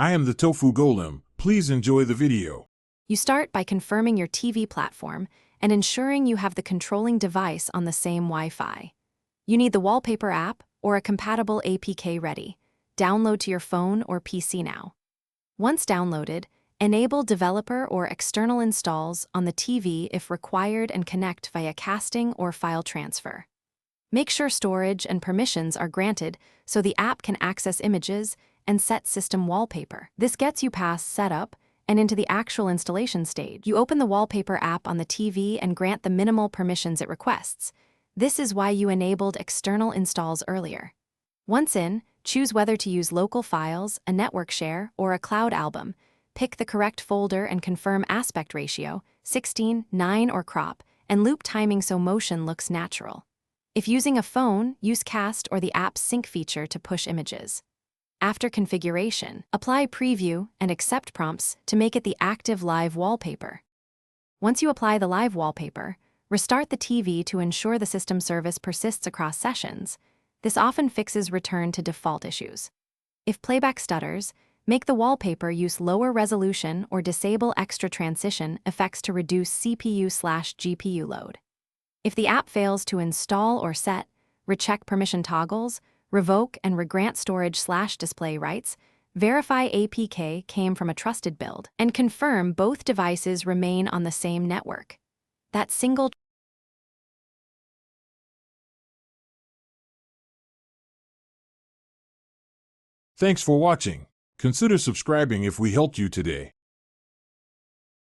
I am the Tofu Golem. Please enjoy the video. You start by confirming your TV platform and ensuring you have the controlling device on the same Wi-Fi. You need the Wallpaper app or a compatible APK ready. Download to your phone or PC now. Once downloaded, enable developer or external installs on the TV if required and connect via casting or file transfer. Make sure storage and permissions are granted so the app can access images and set system wallpaper. This gets you past setup and into the actual installation stage. You open the Wallpaper app on the TV and grant the minimal permissions it requests. This is why you enabled external installs earlier. Once in, choose whether to use local files, a network share, or a cloud album. Pick the correct folder and confirm aspect ratio, 16:9 or crop, and loop timing so motion looks natural. If using a phone, use Cast or the app's sync feature to push images. After configuration, apply preview and accept prompts to make it the active live wallpaper. Once you apply the live wallpaper, restart the TV to ensure the system service persists across sessions. This often fixes return to default issues. If playback stutters, make the wallpaper use lower resolution or disable extra transition effects to reduce CPU/GPU load. If the app fails to install or set, recheck permission toggles, revoke and regrant storage/display rights, verify APK came from a trusted build, and confirm both devices remain on the same network. That single Thanks for watching. Consider subscribing if we helped you today.